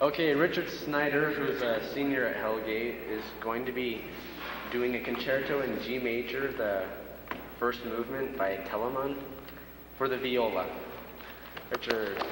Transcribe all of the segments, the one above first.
Okay, Richard Snyder, who's a senior at Hellgate, is going to be doing a concerto in G major, the first movement by Telemann, for the viola. Richard.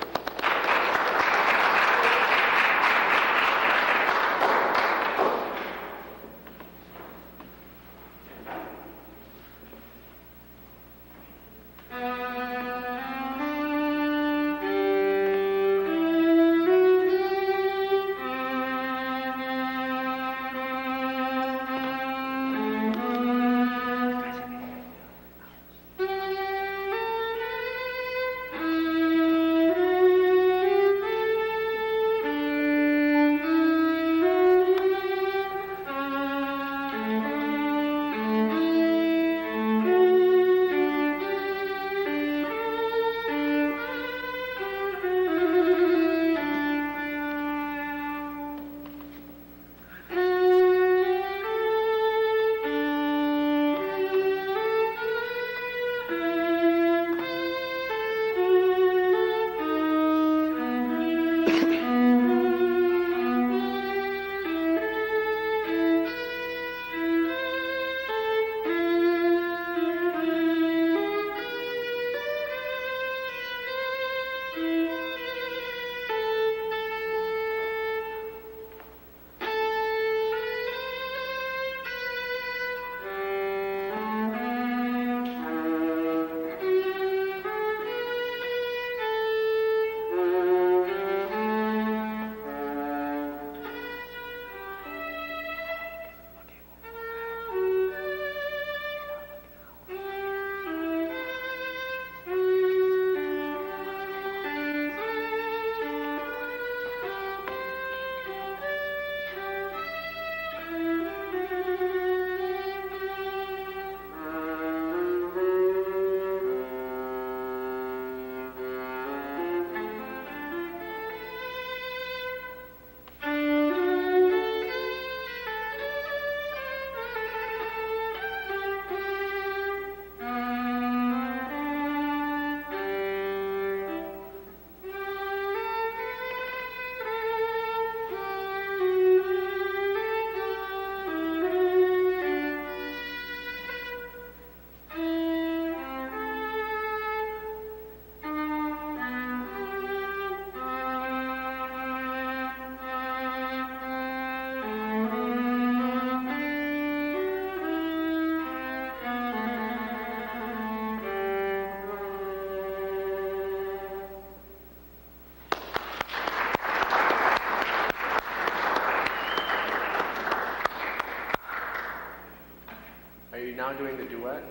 Now doing the duet?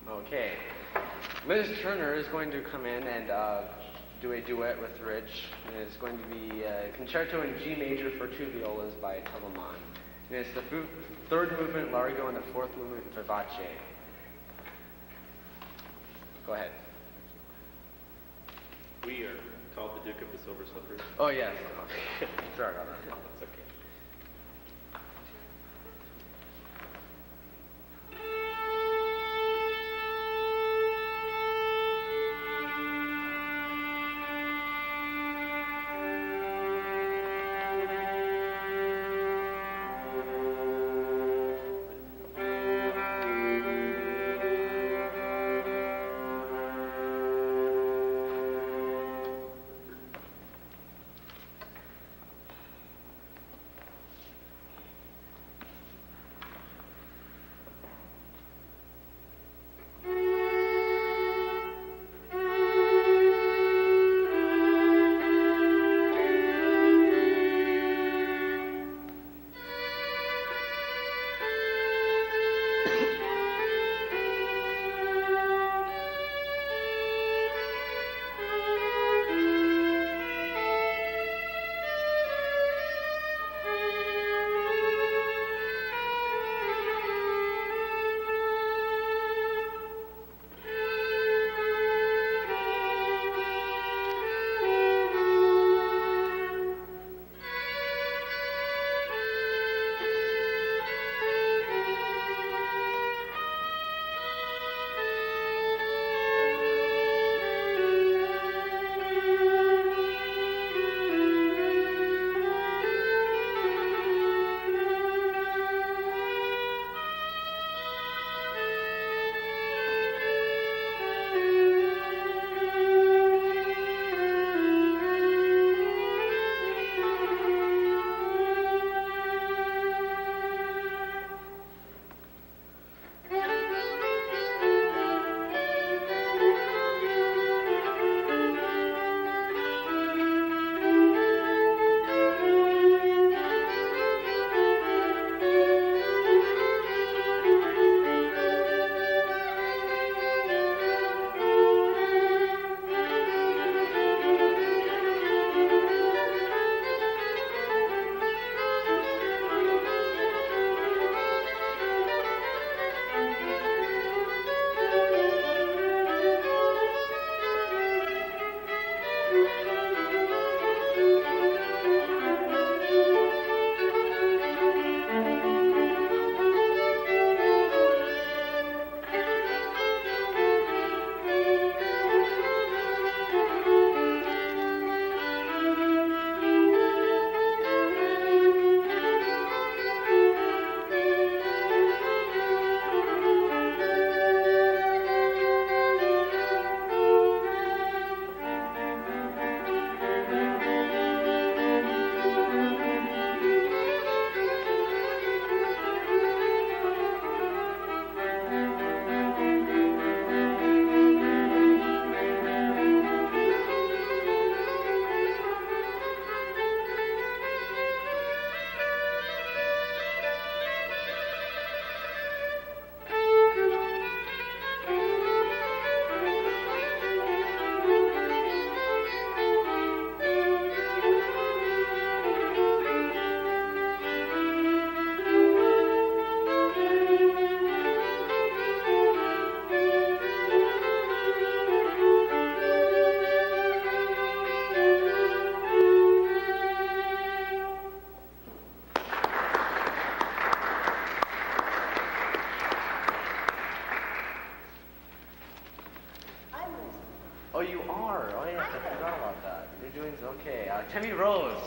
Okay. Liz Turner is going to come in and do a duet with Rich. And it's going to be a concerto in G major for two violas by Telemann. And it's the third movement Largo and the fourth movement Vivace. Go ahead. We are called the Duke of the Silver Slippers. Oh, yes. Okay. Sorry about that. That's okay.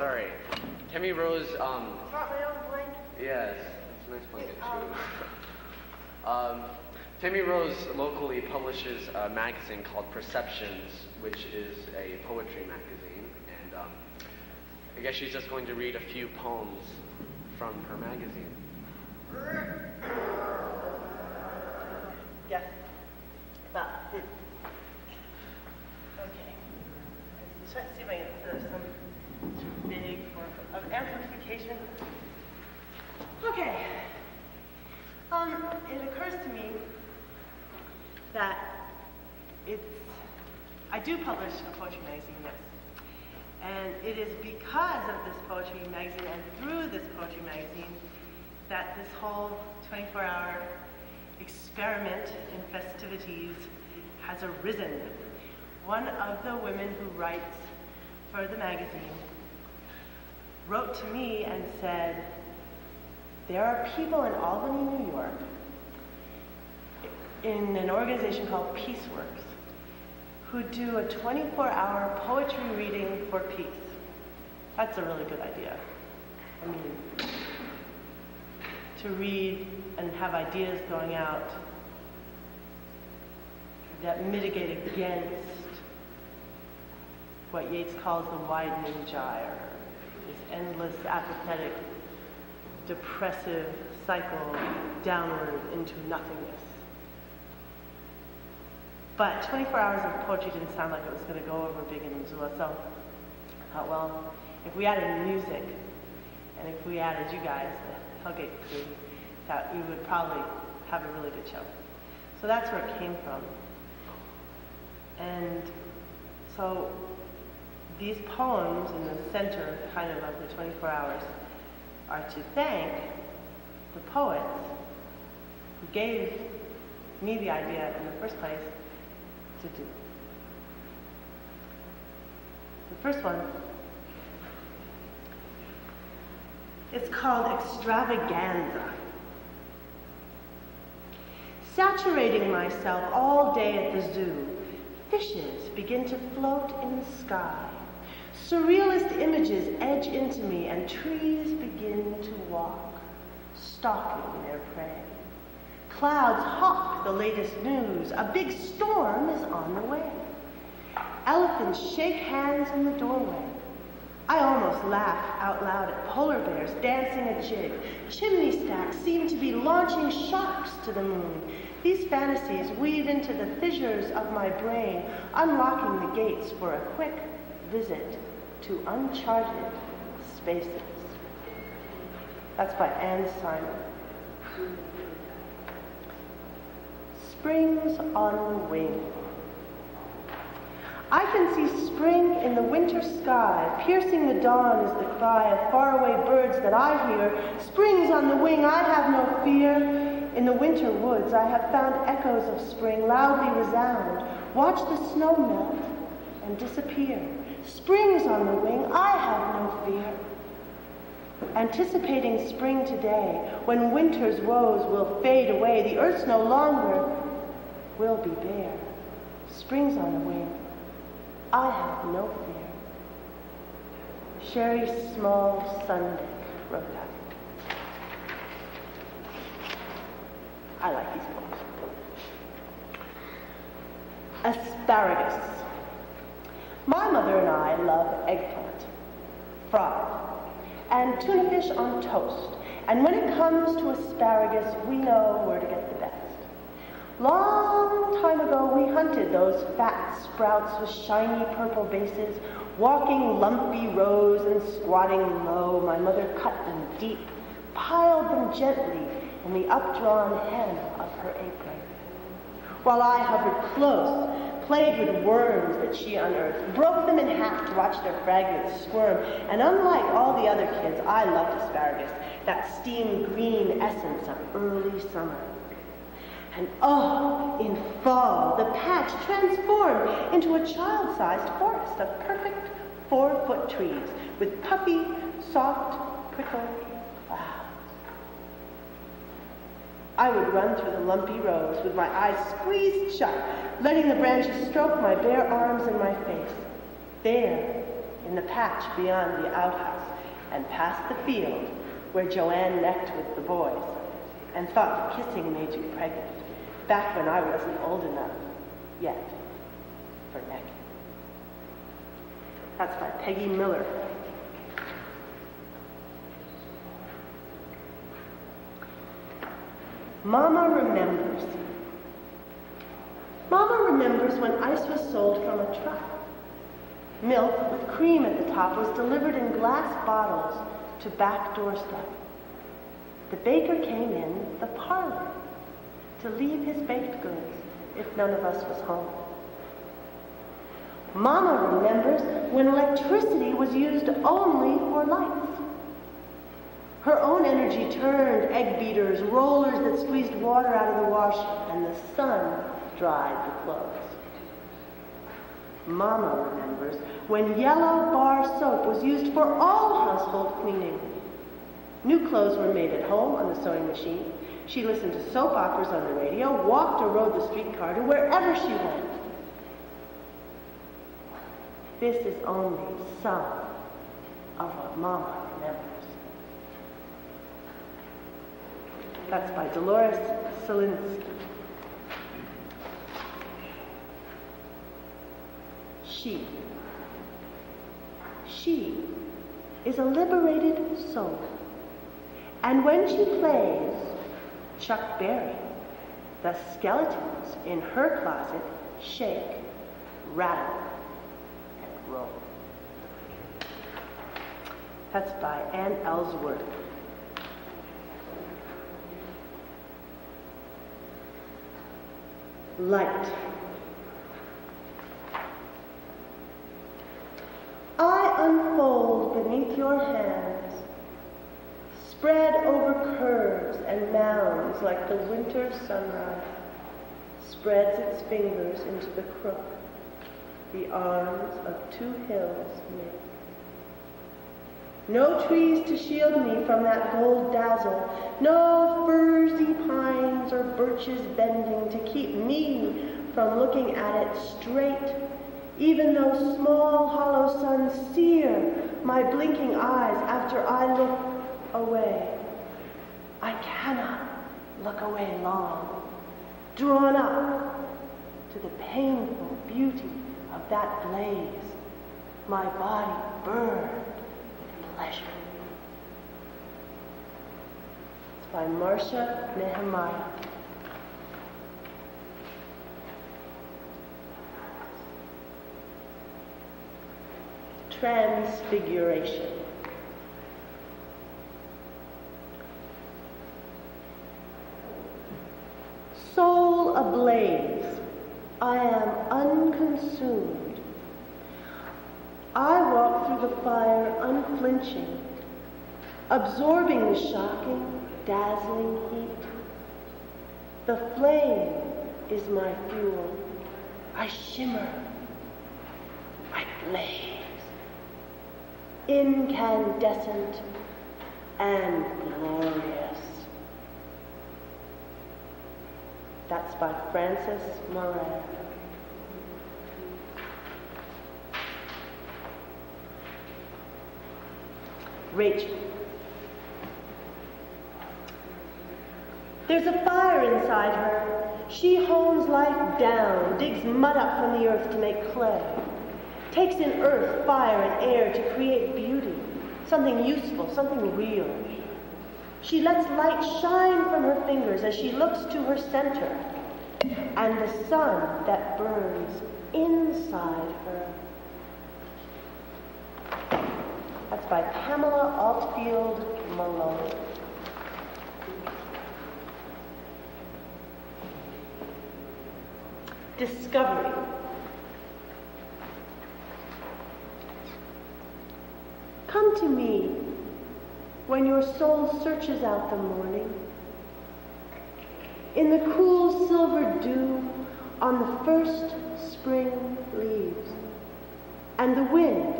sorry. Temi Rose, It's not my own blanket. yes, it's a nice blanket too. Temi Rose locally publishes a magazine called Perceptions, which is a poetry magazine, and I guess she's just going to read a few poems from her magazine. Yes. Well, okay. Let's try to see if I can there's some big form of amplification. Okay. It occurs to me that I do publish a poetry magazine, yes. And it is because of this poetry magazine and through this poetry magazine that this whole 24-hour experiment in festivities has arisen. One of the women who writes for the magazine wrote to me and said, there are people in Albany, New York, in an organization called Peaceworks, who do a 24-hour poetry reading for peace. That's a really good idea. I mean, to read and have ideas going out that mitigate against what Yeats calls the widening gyre, this endless, apathetic, depressive cycle downward into nothingness. But 24 hours of poetry didn't sound like it was going to go over big in Missoula, so I thought, well, if we added music, and if we added you guys, the Hellgate crew, that we would probably have a really good show. So that's where it came from. And so these poems in the center kind of the 24 hours are to thank the poets who gave me the idea in the first place to do. The first one is called Extravaganza. Saturating myself all day at the zoo, fishes begin to float in the sky. Surrealist images edge into me and trees begin to walk, stalking their prey. Clouds hawk the latest news. A big storm is on the way. Elephants shake hands in the doorway. I almost laugh out loud at polar bears dancing a jig. Chimney stacks seem to be launching sharks to the moon. These fantasies weave into the fissures of my brain, unlocking the gates for a quick visit to uncharted spaces. That's by Anne Simon. Springs on the wing. I can see spring in the winter sky. Piercing the dawn is the cry of faraway birds that I hear. Spring's on the wing, I have no fear. In the winter woods, I have found echoes of spring loudly resound. Watch the snow melt and disappear. Spring's on the wing, I have no fear. Anticipating spring today, when winter's woes will fade away, the earth's no longer will be bare. Spring's on the wing, I have no fear. Sherry Small Sunday wrote that. I like these poems. Asparagus. My mother and I love eggplant, fried, and tuna fish on toast. And when it comes to asparagus, we know where to get the best. Long time ago, we hunted those fat sprouts with shiny purple bases, walking lumpy rows and squatting low. My mother cut them deep, piled them gently in the updrawn hem of her apron. While I hovered close, played with worms that she unearthed, broke them in half to watch their fragments squirm. And unlike all the other kids, I loved asparagus, that steamed green essence of early summer. And oh, in fall, the patch transformed into a child-sized forest of perfect 4-foot trees with puffy, soft, prickly clouds. I would run through the lumpy rows with my eyes squeezed shut, letting the branches stroke my bare arms and my face. There, in the patch beyond the outhouse, and past the field where Joanne necked with the boys and thought kissing made you pregnant, back when I wasn't old enough yet for necking. That's by Peggy Miller. Mama remembers. Mama remembers when ice was sold from a truck. Milk with cream at the top was delivered in glass bottles to back doorstep. The baker came in the parlor to leave his baked goods if none of us was home. Mama remembers when electricity was used only for lights. Her own energy turned egg beaters, rollers that squeezed water out of the wash, and the sun dried the clothes. Mama remembers when yellow bar soap was used for all household cleaning. New clothes were made at home on the sewing machine. She listened to soap operas on the radio, walked or rode the streetcar to wherever she went. This is only some of what Mama remembers. That's by Dolores Solinsky. She is a liberated soul. And when she plays Chuck Berry, the skeletons in her closet shake, rattle, and roll. That's by Ann Ellsworth. Light. I unfold beneath your hands, spread over curves and mounds like the winter sunrise spreads its fingers into the crook the arms of two hills make. No trees to shield me from that gold dazzle, no furzy pines or birches bending to keep me from looking at it straight, even though small hollow suns sear my blinking eyes after I look away. I cannot look away long, drawn up to the painful beauty of that blaze. My body burned with pleasure. It's by Marcia Nehemiah. Transfiguration. Soul ablaze, I am unconsumed. I walk through the fire unflinching, absorbing the shocking, dazzling heat. The flame is my fuel. I shimmer, I blaze, incandescent and glorious. That's by Frances Moran. Rachel. There's a fire inside her. She hones life down, digs mud up from the earth to make clay, takes in earth, fire, and air to create beauty, something useful, something real. She lets light shine from her fingers as she looks to her center and the sun that burns inside her. That's by Pamela Altfield Malone. Discovery. Come to me when your soul searches out the morning, in the cool silver dew on the first spring leaves, and the wind,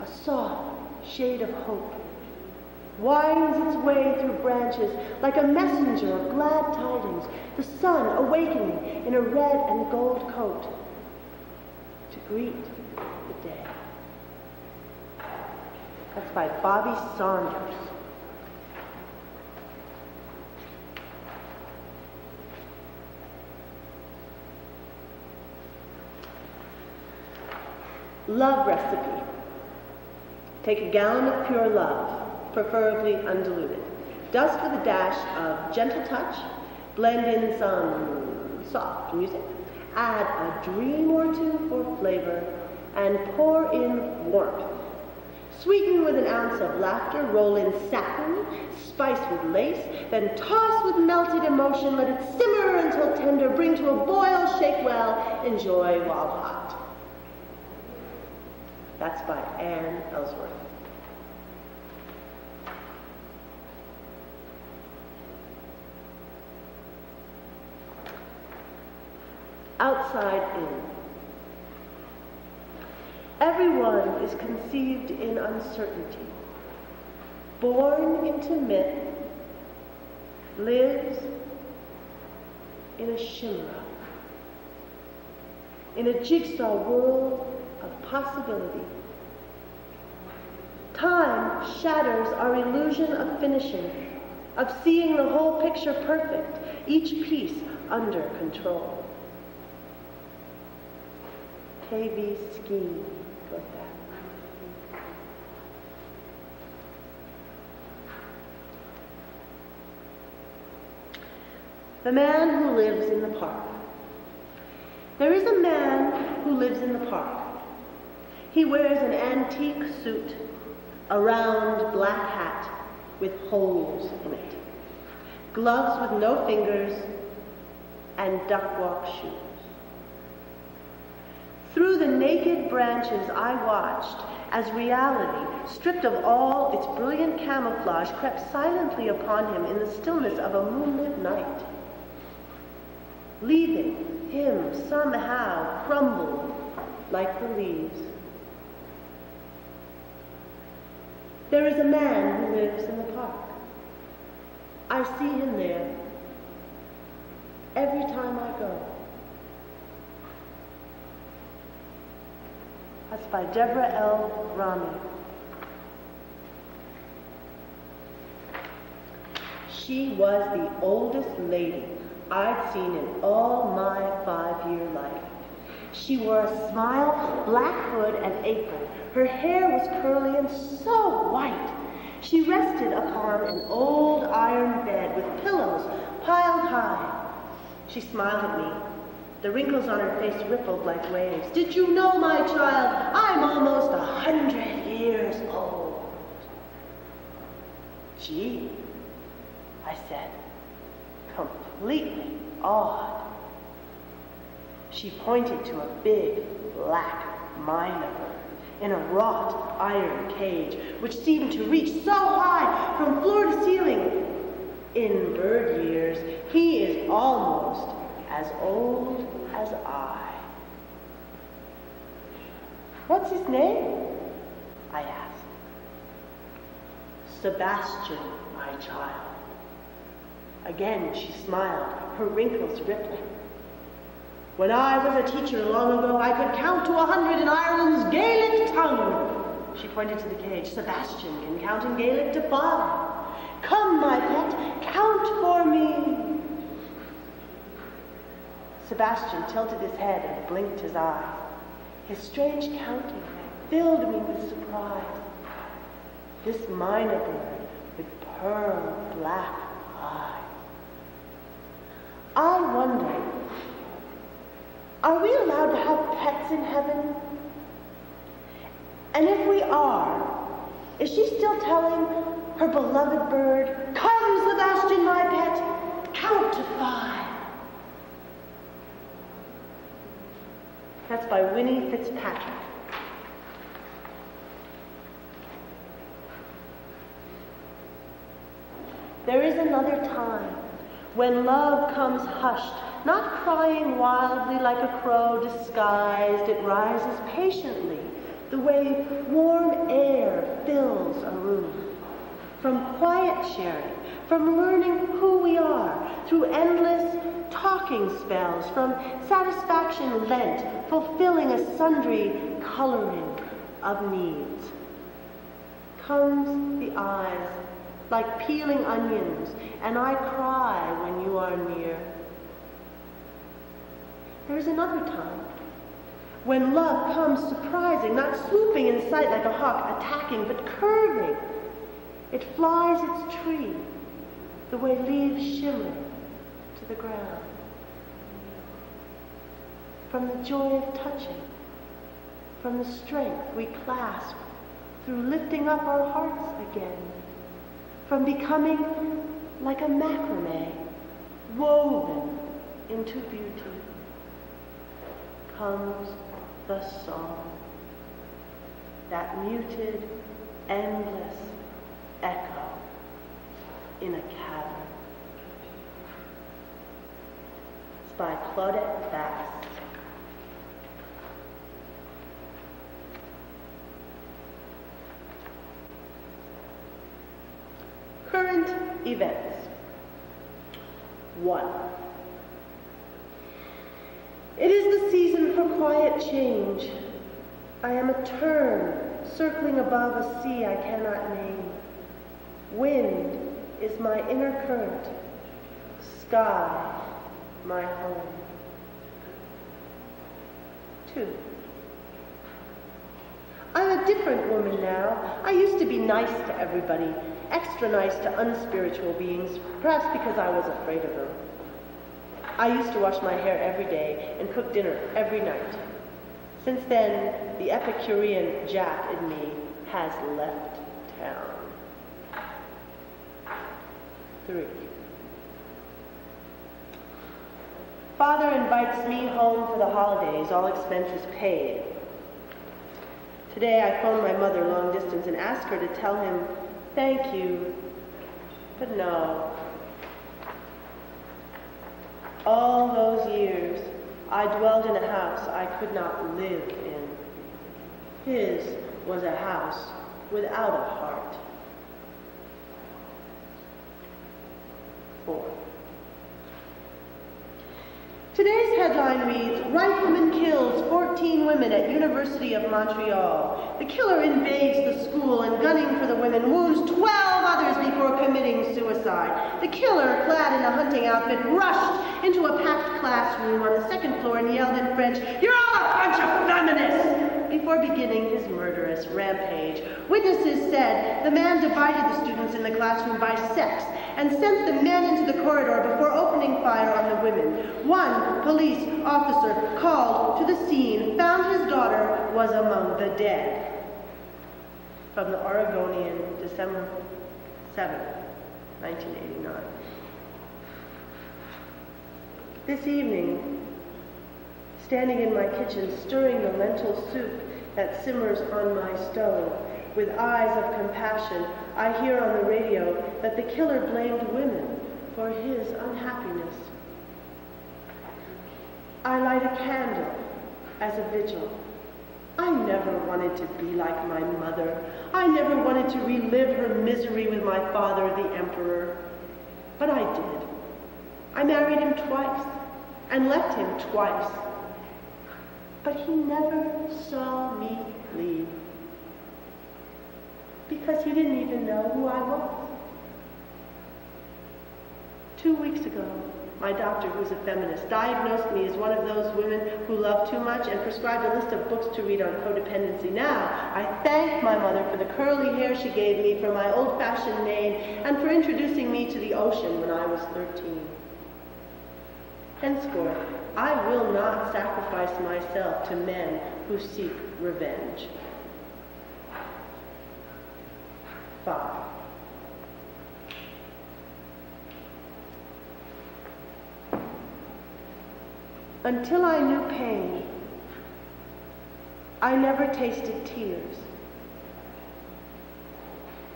a soft shade of hope, winds its way through branches like a messenger of glad tidings, the sun awakening in a red and gold coat to greet the day. That's by Bobby Saunders. Love recipe. Take a gallon of pure love, preferably undiluted. Dust with a dash of gentle touch. Blend in some soft music. Add a dream or two for flavor, and pour in warmth. Sweeten with an ounce of laughter, roll in satin, spice with lace, then toss with melted emotion, let it simmer until tender, bring to a boil, shake well, enjoy while hot. That's by Anne Ellsworth. Outside in. Everyone is conceived in uncertainty, born into myth, lives in a chimera, in a jigsaw world of possibility. Time shatters our illusion of finishing, of seeing the whole picture perfect, each piece under control. K.B. Skeen wrote that. The man who lives in the park. There is a man who lives in the park. He wears an antique suit, a round black hat with holes in it, gloves with no fingers, and duck-walk shoes. Through the naked branches I watched as reality, stripped of all its brilliant camouflage, crept silently upon him in the stillness of a moonlit night, leaving him somehow crumbled like the leaves. There is a man who lives in the park. I see him there every time I go. That's by Deborah L. Rami. She was the oldest lady I'd seen in all my 5-year life. She wore a smile, black hood, and apron. Her hair was curly and so white. She rested upon an old iron bed with pillows piled high. She smiled at me. The wrinkles on her face rippled like waves. Did you know, my child, I'm almost 100 years old. Gee, I said, completely awed. She pointed to a big black myna bird in a wrought iron cage, which seemed to reach so high from floor to ceiling. In bird years, he is almost as old as I. What's his name? I asked. Sebastian, my child. Again she smiled, her wrinkles rippling. When I was a teacher long ago, I could count to 100 in Ireland's Gaelic tongue. She pointed to the cage. Sebastian can count in Gaelic to 5. Come, my pet, count for me. Sebastian tilted his head and blinked his eyes. His strange counting filled me with surprise. This myna bird with pearl black eyes. I wonder, are we allowed to have pets in heaven? And if we are, is she still telling her beloved bird, come, Sebastian, my pet, count to 5? That's by Winnie Fitzpatrick. There is another time when love comes hushed, not crying wildly like a crow disguised. It rises patiently, the way warm air fills a room. From quiet sharing, from learning who we are, through endless talking spells, from satisfaction lent, fulfilling a sundry coloring of needs. comes the eyes, like peeling onions, and I cry when you are near. There is another time, when love comes surprising, not swooping in sight like a hawk, attacking, but curving. It flies its tree, the way leaves shimmer to the ground. From the joy of touching, from the strength we clasp through lifting up our hearts again, from becoming like a macrame woven into beauty, comes the song, that muted, endless echo in a cavern. It's by Claudette Bass. Current events. 1. It is the season for quiet change. I am a tern circling above a sea I cannot name. Wind is my inner current, sky my home. 2. I'm a different woman now. I used to be nice to everybody, extra nice to unspiritual beings, perhaps because I was afraid of them. I used to wash my hair every day and cook dinner every night. Since then, the Epicurean Jap in me has left town. 3. Father invites me home for the holidays, all expenses paid. Today I phoned my mother long distance and asked her to tell him, thank you, but no. All those years, I dwelled in a house I could not live in. His was a house without a heart. 4. Today's headline reads, Rifleman kills 14 women at University of Montreal. The killer invades the school and, gunning for the women, wounds 12 others before committing suicide. The killer, clad in a hunting outfit, rushed into a packed classroom on the second floor and yelled in French, "You're all a bunch of feminists!" before beginning his murderous rampage. Witnesses said the man divided the students in the classroom by sex and sent the men into the corridor before opening fire on the women. One police officer called to the scene found his daughter was among the dead. From the Oregonian, December 7, 1989. This evening, standing in my kitchen, stirring the lentil soup that simmers on my stove, with eyes of compassion, I hear on the radio that the killer blamed women for his unhappiness. I light a candle as a vigil. I never wanted to be like my mother. I never wanted to relive her misery with my father, the emperor. But I did. I married him twice and left him twice. But he never saw me leave because he didn't even know who I was. 2 weeks ago, my doctor, who's a feminist, diagnosed me as one of those women who love too much and prescribed a list of books to read on codependency. Now, I thank my mother for the curly hair she gave me, for my old-fashioned name, and for introducing me to the ocean when I was 13. Henceforth, I will not sacrifice myself to men who seek revenge. 5. Until I knew pain, I never tasted tears.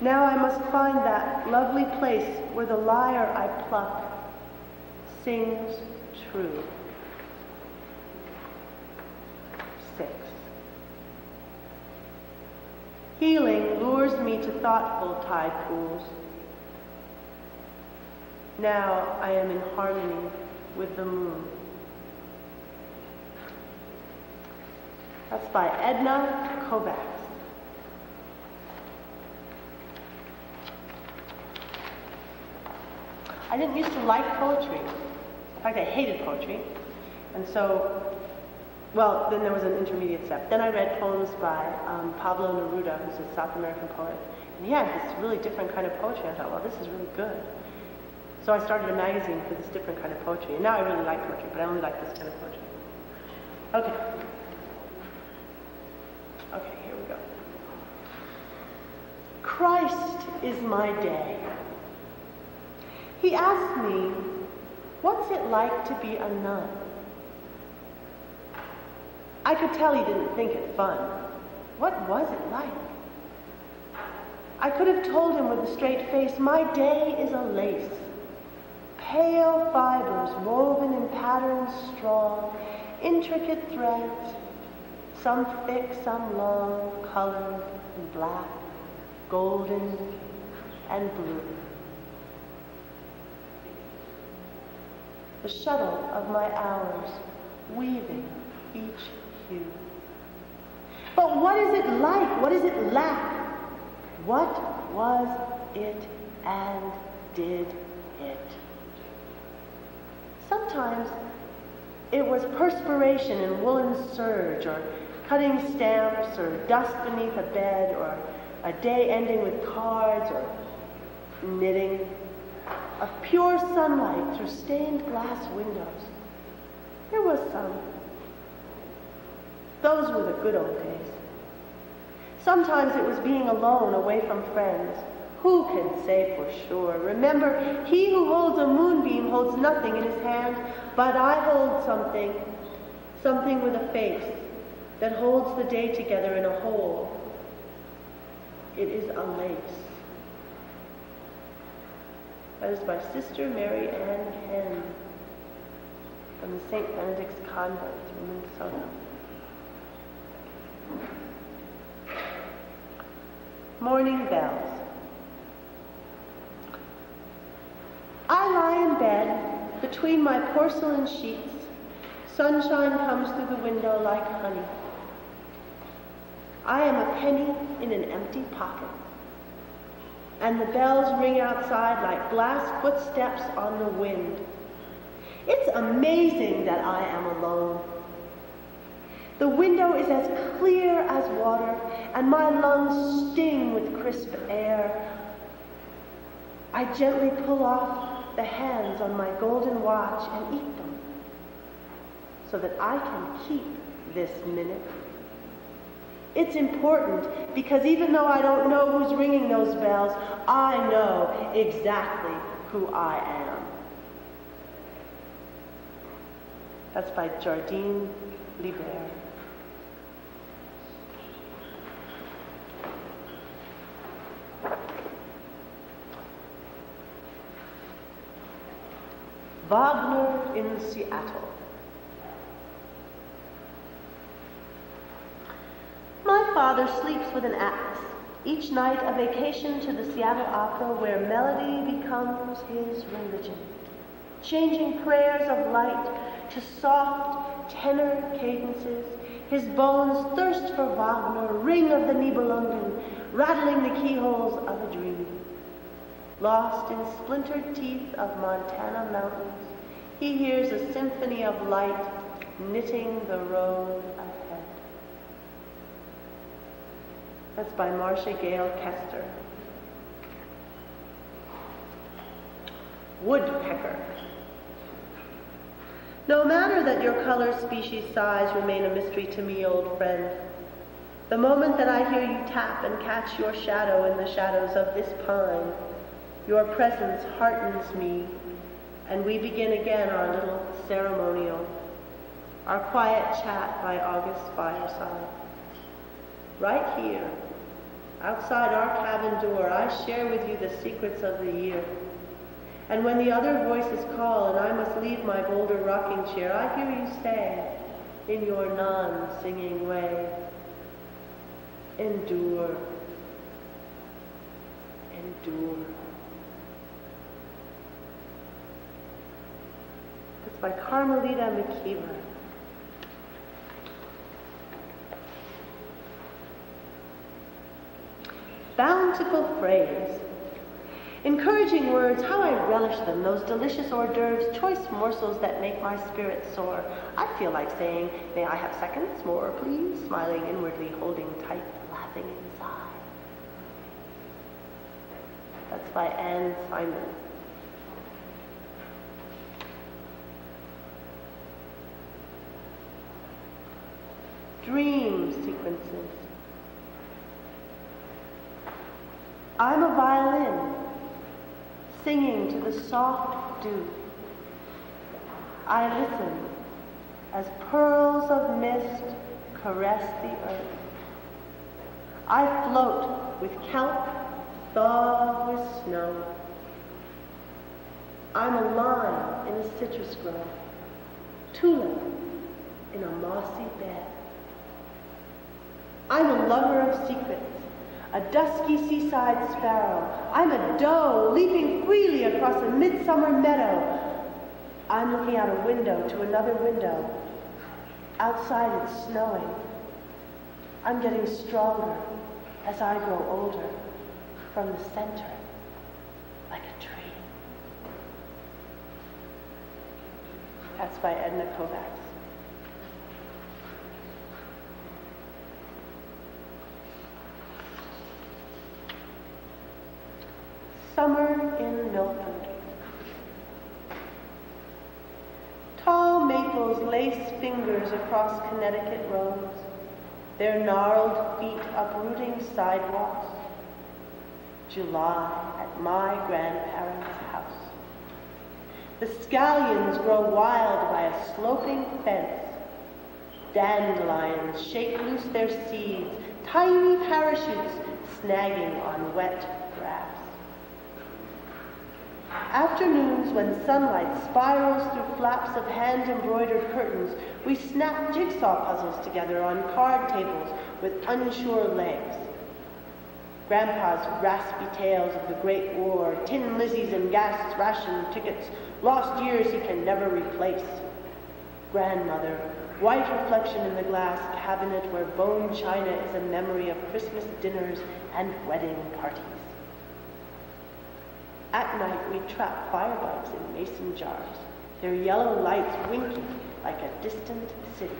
Now I must find that lovely place where the lyre I pluck sings true. 6. Healing lures me to thoughtful tide pools. Now I am in harmony with the moon. That's by Edna Kovacs. I didn't used to like poetry. In fact, I hated poetry. And so, well, then there was an intermediate step. Then I read poems by Pablo Neruda, who's a South American poet. And he had this really different kind of poetry. I thought, well, this is really good. So I started a magazine for this different kind of poetry. And now I really like poetry, but I only like this kind of poetry. Okay. Okay, here we go. Christ is my day. He asked me, what's it like to be a nun? I could tell he didn't think it fun. What was it like? I could have told him with a straight face, my day is a lace. Pale fibers woven in patterns strong, intricate threads, some thick, some long, colored and black, golden and blue. The shuttle of my hours, weaving each hue. But what is it like? What does it lack? What was it and did it? Sometimes it was perspiration in woolen serge, or cutting stamps, or dust beneath a bed, or a day ending with cards, or knitting, of pure sunlight through stained glass windows. There was some. Those were the good old days. Sometimes it was being alone, away from friends. Who can say for sure? Remember, he who holds a moonbeam holds nothing in his hand, but I hold something, something with a face that holds the day together in a whole. It is a lace. That is by Sister Mary Ann Ken from the St. Benedict's Convent in Minnesota. Morning bells. I lie in bed between my porcelain sheets. Sunshine comes through the window like honey. I am a penny in an empty pocket. And the bells ring outside like glass footsteps on the wind. It's amazing that I am alone. The window is as clear as water, and my lungs sting with crisp air. I gently pull off the hands on my golden watch and eat them, so that I can keep this minute. It's important because even though I don't know who's ringing those bells, I know exactly who I am. That's by Jardine Libert. Wagner in Seattle. My father sleeps with an axe, each night a vacation to the Seattle Opera where melody becomes his religion, changing prayers of light to soft tenor cadences. His bones thirst for Wagner, ring of the Nibelungen, rattling the keyholes of a dream. Lost in splintered teeth of Montana mountains, he hears a symphony of light knitting the road ahead. That's by Marcia Gale Kester. Woodpecker. No matter that your color, species, size remain a mystery to me, old friend, the moment that I hear you tap and catch your shadow in the shadows of this pine, your presence heartens me, and we begin again our little ceremonial, our quiet chat by August fireside. Right here, outside our cabin door, I share with you the secrets of the year. And when the other voices call and I must leave my boulder rocking chair, I hear you say, in your non-singing way, endure, endure. It's by Carmelita McKeever. Bountiful phrase. Encourage Encouraging words, how I relish them, those delicious hors d'oeuvres, choice morsels that make my spirit soar. I feel like saying, may I have seconds more, please? Smiling inwardly, holding tight, laughing inside. That's by Anne Simon. Dream sequences. I'm a violin, singing to the soft dew. I listen as pearls of mist caress the earth. I float with kelp thawed with snow. I'm a lime in a citrus grove, tulip in a mossy bed. I'm a lover of secrets, a dusky seaside sparrow. I'm a doe leaping freely across a midsummer meadow. I'm looking out a window to another window. Outside it's snowing. I'm getting stronger as I grow older from the center, like a tree. That's by Edna Kovacs. Summer in Milford. Tall maples lace fingers across Connecticut roads, their gnarled feet uprooting sidewalks. July at my grandparents' house. The scallions grow wild by a sloping fence. Dandelions shake loose their seeds, tiny parachutes snagging on wet grass. Afternoons when sunlight spirals through flaps of hand-embroidered curtains, we snap jigsaw puzzles together on card tables with unsure legs. Grandpa's raspy tales of the Great War, tin Lizzies and gas ration tickets, lost years he can never replace. Grandmother, white reflection in the glass cabinet where bone china is a memory of Christmas dinners and wedding parties. At night, we trap firebugs in mason jars, their yellow lights winking like a distant city.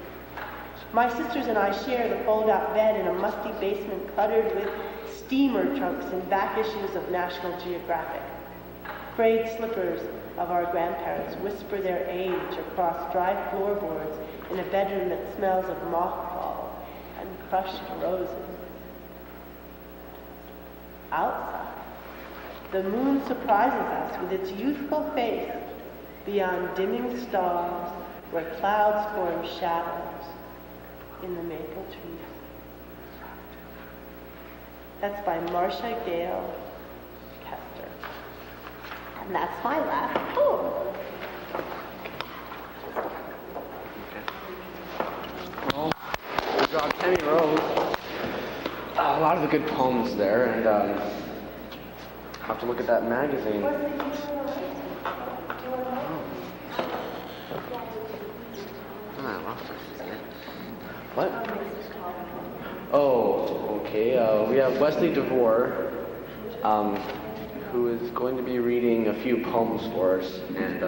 My sisters and I share the fold-out bed in a musty basement cluttered with steamer trunks and back issues of National Geographic. Frayed slippers of our grandparents whisper their age across dry floorboards in a bedroom that smells of mothball and crushed roses. Outside, the moon surprises us with its youthful face beyond dimming stars where clouds form shadows in the maple trees. That's by Marcia Gale Kester. And that's my last poem. Well, good job, Temi Rose. A lot of the good poems there, and I'll have to look at that magazine. What? Oh, okay. We have Wesley DeVore, who is going to be reading a few poems for us, and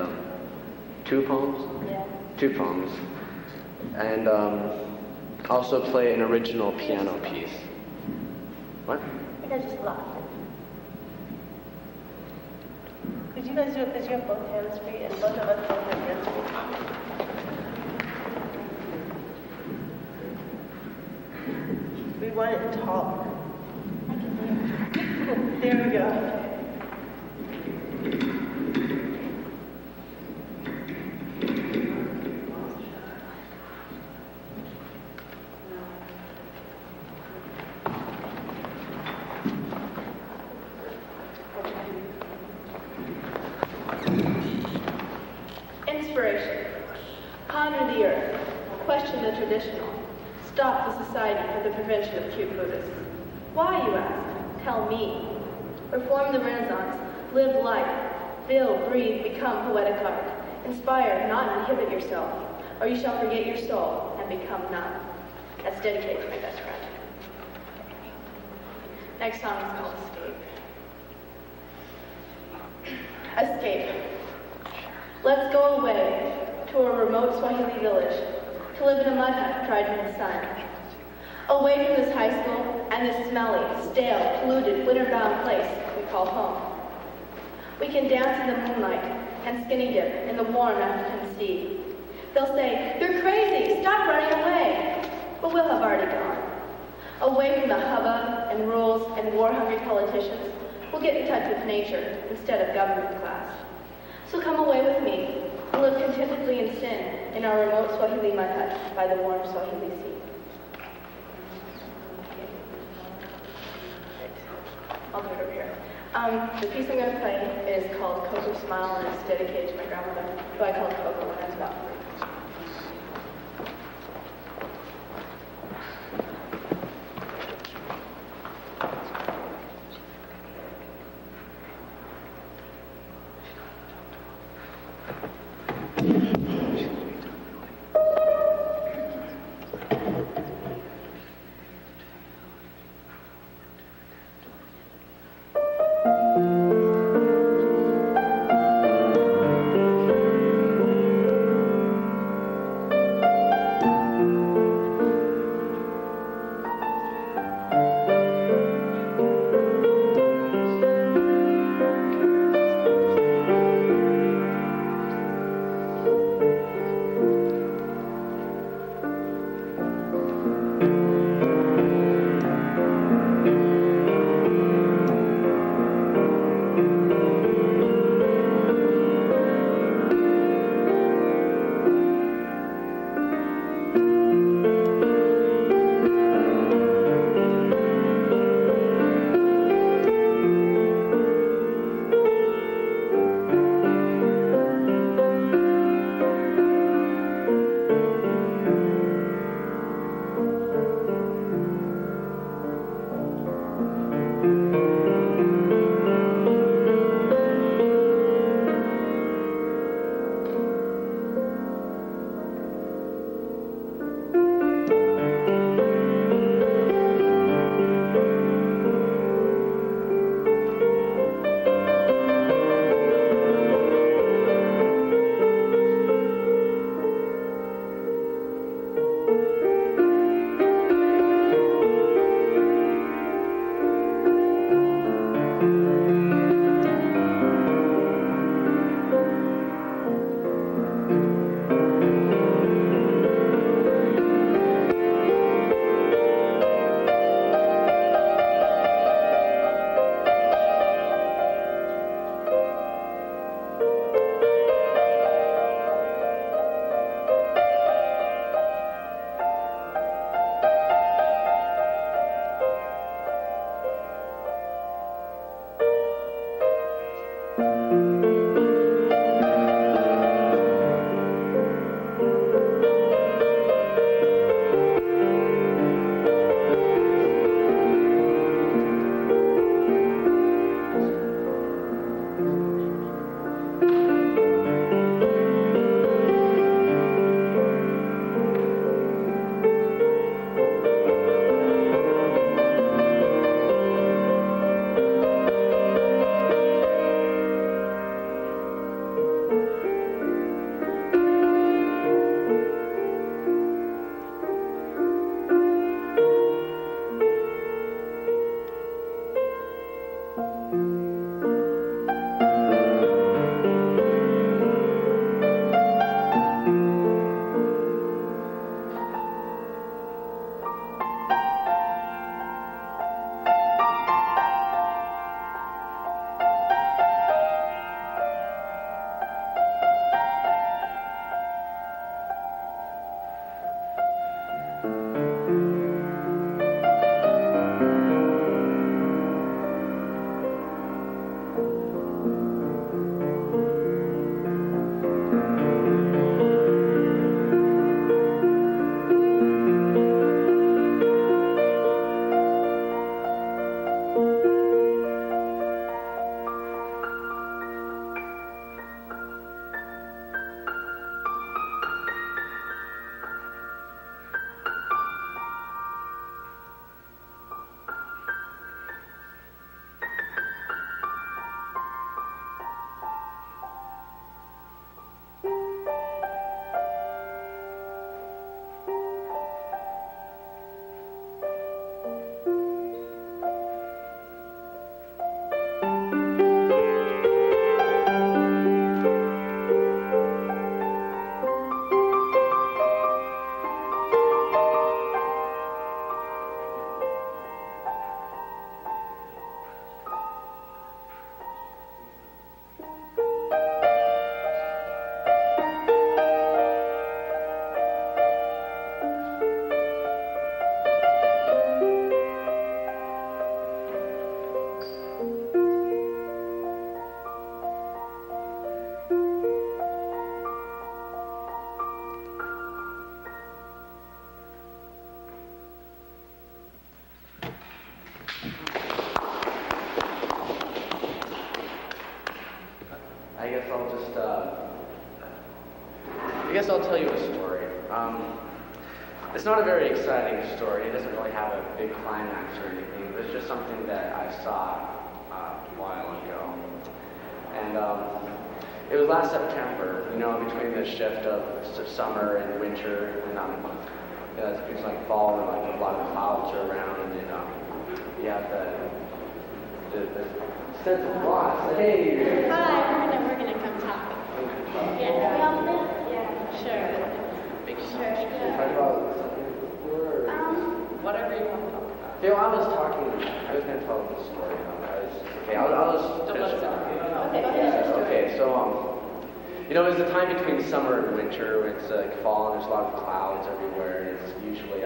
two poems? Yeah. 2 poems. And also play an original piano piece. What? I think I just laughed. Could you guys do it because you have both hands free and both of us don't have hands free? We want it tall. There we go. Inspiration. Ponder the earth. Question the traditional. Stop the Society for the Prevention of Cute Buddhists. Why, you ask? Tell me. Reform the Renaissance. Live life. Feel, breathe, become poetic art. Inspire, not inhibit yourself, or you shall forget your soul and become none. That's dedicated to my best friend. Next song is called Escape. escape. Let's go away to a remote Swahili village to live in a mud hut dried in the sun. Away from this high school and this smelly, stale, polluted, winter-bound place we call home. We can dance in the moonlight and skinny dip in the warm African sea. They'll say, "You're crazy, stop running away." But we'll have already gone. Away from the hubbub and rules and war-hungry politicians, we'll get in touch with nature instead of government class. So come away with me and live contentedly in sin in our remote Swahili mud hut by the warm Swahili sea. I'll do it over here. The piece I'm going to play is called Coco Smile, and it's dedicated to my grandmother, who I called Coco when I was about 3. I guess I'll tell you a story. It's not a very exciting story. It doesn't really have a big climax or anything. It's just something that I saw a while ago. And it was last September, between the shift of summer and winter, and it's like fall, and like a lot of clouds are around, and you have the sense of loss. Hey. Hi, we're gonna come talk. Yeah, can we help this? Yeah, sure. Sure. Talk about something before, or? Whatever you want to talk about. I was going to tell the story. I'll just finish it. Okay, so, it's the time between summer and winter. It's fall, and there's a lot of clouds everywhere, and it's usually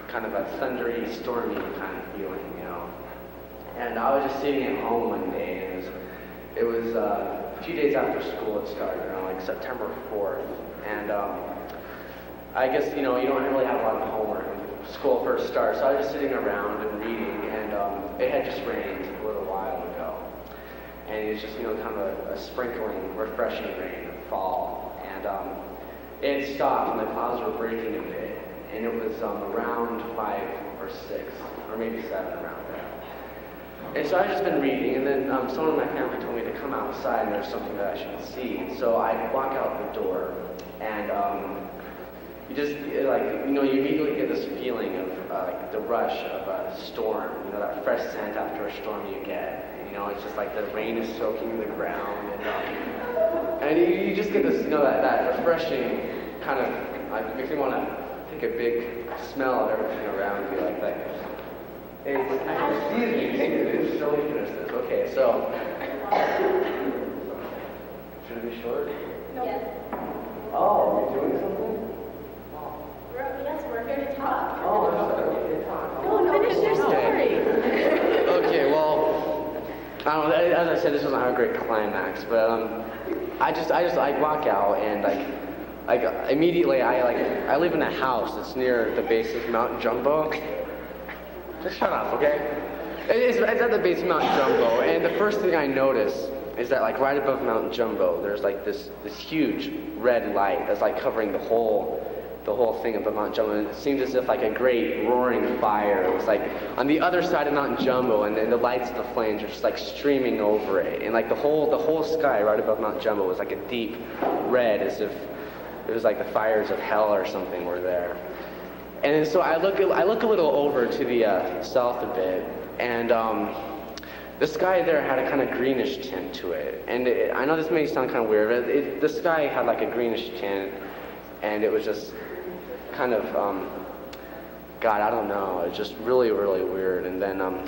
kind of a thundery, stormy kind of feeling, And I was just sitting at home one day, and it was a few days after school had started, like September 4th, and I guess, you don't really have a lot of homework when school first starts, so I was just sitting around and reading, and it had just rained a little while ago. And it's just, kind of a sprinkling, refreshing rain of fall. And it had stopped, and the clouds were breaking a bit. And it was around 5 or 6, or maybe 7 around there. And so I'd just been reading, and then someone in my family told me to come outside, and there's something that I should see. And so I walk out the door, and you immediately get this feeling of the rush of a storm, that fresh scent after a storm you get. It's just like the rain is soaking the ground, and you just get this, that refreshing kind of, makes me want to take a big smell of everything around you, like that. Hey, excuse me, so let me finish this. Okay, so, should it be short? No. Yes. Oh, you're doing something? Yes, we're here to talk. Oh, okay, talk. No, finish your story. Okay, well, I don't know, as I said, this wasn't a great climax, but I walk out, and immediately I live in a house that's near the base of Mount Jumbo. Just shut up, okay? It's at the base of Mount Jumbo, and the first thing I notice is that right above Mount Jumbo, there's this huge red light that's covering the whole thing above Mount Jumbo, and it seemed as if a great roaring fire was on the other side of Mount Jumbo, and then the lights of the flames are just streaming over it, and the whole sky right above Mount Jumbo was a deep red, as if it was the fires of hell or something were there. And then so I look a little over to the south a bit, and the sky there had a kind of greenish tint to it, and I know this may sound kind of weird, but the sky had a greenish tint, and it was just kind of, God, I don't know, it's just really, really weird. And then a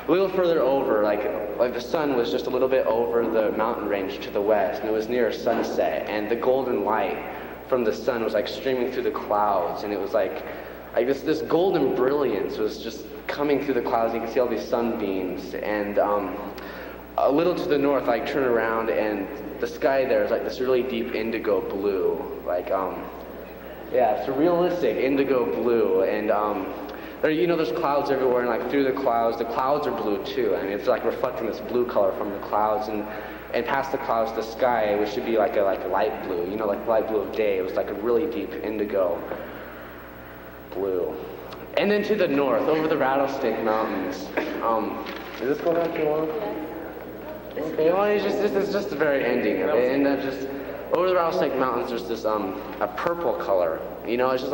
little further over, the sun was just a little bit over the mountain range to the west, and it was near sunset, and the golden light from the sun was streaming through the clouds, and it was this golden brilliance was just coming through the clouds. You could see all these sunbeams, and a little to the north, turn around, and the sky there is this really deep indigo blue, it's a realistic indigo blue, and there's clouds everywhere, and through the clouds are blue too. I mean, it's reflecting this blue color from the clouds, and past the clouds, the sky, which should be a light blue, light blue of day. It was a really deep indigo blue. And then to the north, over the Rattlesnake Mountains, is this going on too long? Yes. Okay, well, it's just the very ending of it, and just over the Rattlesnake Mountains, there's this a purple color. It's just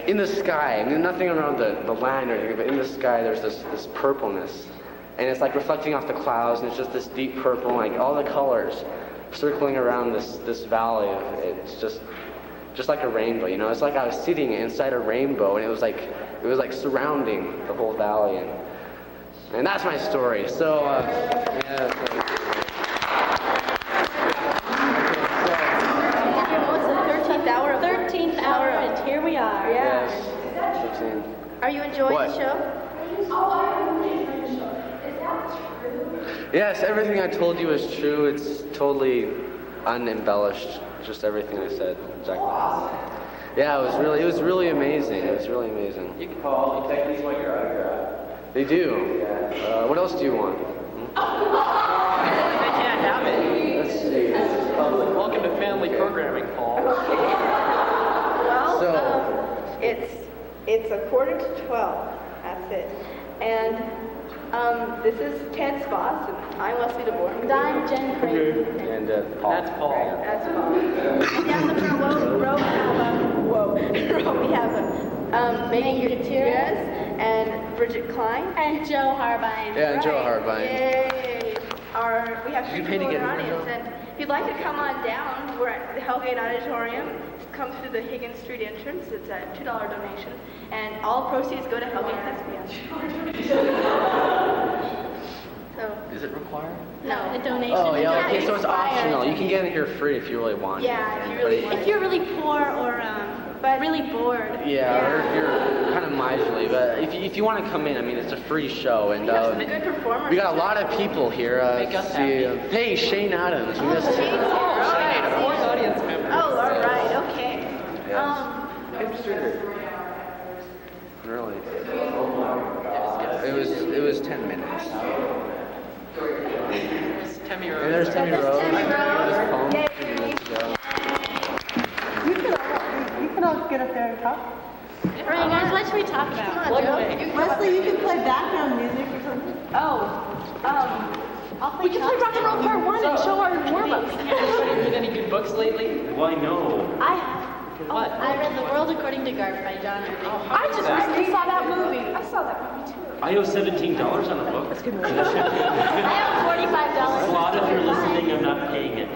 in the sky. I mean, nothing around the land or anything, but in the sky, there's this purpleness. And it's reflecting off the clouds, and it's just this deep purple, all the colors circling around this valley. It's just like a rainbow, It's I was sitting inside a rainbow, and it was surrounding the whole valley, and that's my story. So, yeah. So. It's the 13th hour. 13th hour, and here we are. Yeah. Yes. 13. Are you enjoying the show? Yes, everything I told you is true. It's totally unembellished. Just everything I said, exactly. Yeah, it was really amazing. It was really amazing. You can call. You take these while you're autograph. They do. What else do you want? I can't have it. It's a quarter to 12. That's it. And this is Ted's boss, and I'm Wesley DeVore. And I'm Jen Creighton. And Paul. That's Paul. That's Paul. And down the front row we have Megan Gutierrez and Bridget Klein. And Joe Harbine. Yeah, and Joe Harbine. Yay! We have You three pay to people in get our in, audience, Joe? and if you'd like to come on down, we're at the Hellgate Auditorium. Come through the Higgins Street entrance. It's a $2 donation, and all proceeds go to Hellgate SPS. So, Is it required? No, the donation. Oh, yeah, okay, is so it's required. optional. You can get it here free if you really want. yeah, if you really want. If you're really poor or really bored. Yeah, or if you're kind of miserly, but if you want to come in, I mean, it's a free show, and We have some good performers. we got a lot of people here. Make us happy. Hey, Shane Adams. We missed Shane's here. Shane Adams. Fourth audience member. Oh, all right, okay. Really? It was 10 minutes. There's Temi Rose. And there's Temi Rose. Temi Rose. Yay. You can all get up there and talk. All right, guys, what should we talk about? Wesley, you can play background music or something. I'll play We can play Rock and Roll Part 1 and show our warm-ups. Anybody read any good books lately? Why no? I have. What? I read The World According to Garp by John Irving. I just recently saw that movie. I saw that movie too. I owe $17 on a book. I have $45. Slot, if you're listening, I'm not paying it.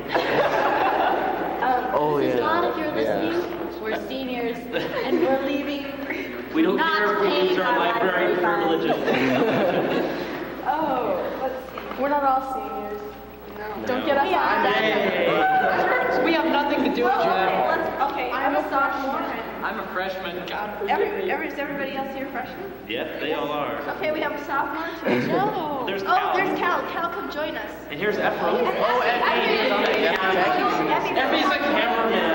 Oh, yeah. Scott, if you're Yeah. listening, we're seniors and we're leaving. We don't Not care if we paying lose our our library library privileges. Oh, let's see. We're not all seniors. Don't get us We are. on that. We have nothing to do with that. Okay, I'm a sophomore. I'm a freshman. God Is everybody else here freshmen? Yep, they all are. Okay, we have a sophomore too. No. There's Oh, Cal. there's Cal. Cal, come join us. And here's Ephraim. Effie's a cameraman.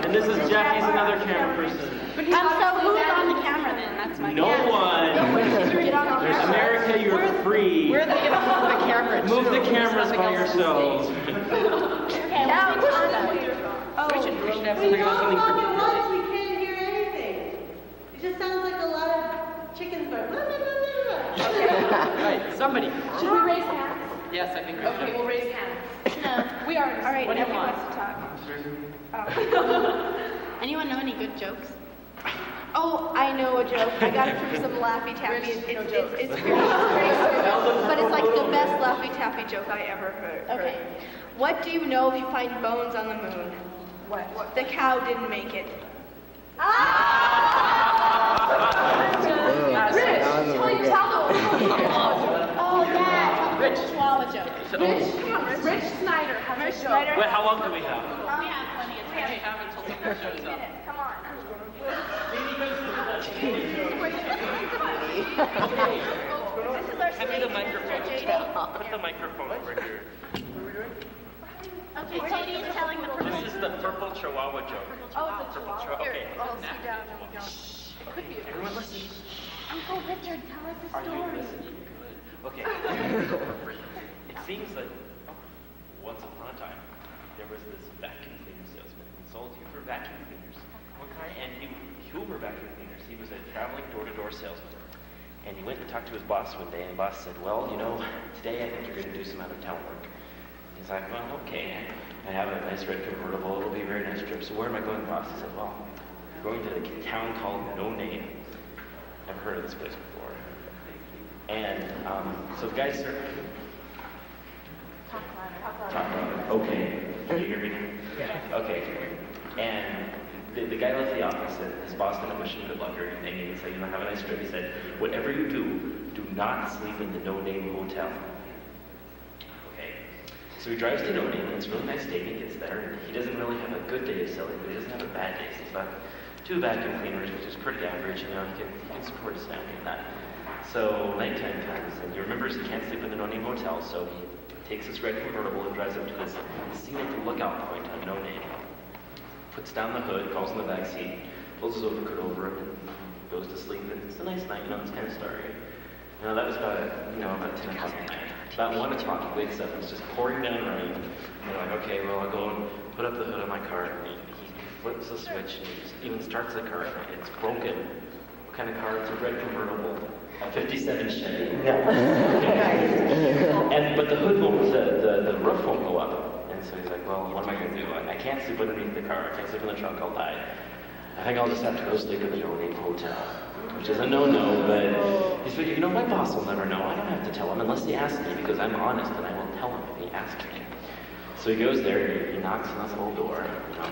And this is Jackie's another camera person. So who's on the camera then? That's my No guess. one. Get on the camera. America, you're free. Where are they gonna move the camera to? Move the There's cameras nothing by else to yourselves. Okay, Cal, what push should we the talk about? microphone. We should have something about something How for long it was, we can't hear anything. It just sounds like a lot of chickens going. Blah, blah, blah, blah. Right, somebody. Should we raise hands? Yes, I think we should. we'll raise hands. No. We are. All right, What do you everyone want? wants to talk. Anyone know any good jokes? Oh, I know a joke. I got it from some Laffy Taffy. It's pretty stupid, but it's like the best Laffy Taffy joke I ever heard. Okay. What do you know if you find bones on the moon? What? The cow didn't make it. Oh, yeah. Rich. Chihuahua joke. Rich Snyder. Rich Snyder. Wait, how long do we have? We have plenty of time. We have until someone shows up. Come on. This is our Hand me the microphone. Put the microphone over here. Okay, Katie is telling the purple. This is the purple chihuahua joke. Oh, it's a chihuahua. Okay. Here, I'll sit down and we go. Could be. Everyone listen. Uncle Richard, tell us a Are you story. listening? Good. Okay. It seems that once upon a time, there was this vacuum cleaner salesman who sold you for vacuum cleaners. What kind? And Hoover vacuum cleaners. He was a traveling door-to-door salesman. And he went to talk to his boss one day, and the boss said, well, you know, today I think you're going to do some out-of-town work. He's like, well, okay. I have a nice red convertible. It'll be a very nice trip. So where am I going, boss? He said, well, I'm going to a town called No Name. Never heard of this place before. And so the guy started... Talk louder. Okay. Can you hear me? Yeah. Okay. And the guy left the office, and his boss didn't wish him good luck or anything. And he said, you know, have a nice trip. He said, whatever you do not sleep in the No Name Hotel. Okay. So he drives to No Name, and it's a really nice day, and he gets there, and he doesn't really have a good day of selling, but he doesn't have a bad day. So he's got 2 vacuum cleaners, which is pretty average, you know, he can support his family in that. So nighttime comes, and he remembers he can't sleep in the No Name Hotel, so he takes his red convertible and drives up to this scenic lookout point on No Name. Puts down the hood, crawls in the back seat, pulls his overcoat over him, and goes to sleep. And it's a nice night, you know, it's kind of starry. You know, that was about 10 o'clock at night. About 1 o'clock, he wakes up, and it's just pouring down rain. And they're like, okay, well, I'll go and put up the hood on my car. And he flips the switch, and he just even starts the car. It's broken. What kind of car? It's a red convertible. A 57 Chevy. But the hood won't, the roof won't go up. And so he's like, well, what am I going to do? I can't sleep underneath the car. I can't sleep in the trunk. I'll die. I think I'll just have to go sleep at the no-name hotel, which is a no-no, but he's like, you know, my boss will never know. I don't have to tell him unless he asks me, because I'm honest and I will tell him if he asks me. So he goes there, and he knocks on this little door, you know,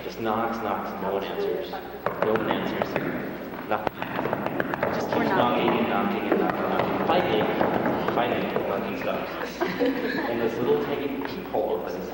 just knocks, no one answers. No one answers. Nothing. Just keeps knocking and knocking and knocking. Finally, nothing stops. And this little tiny peephole opens,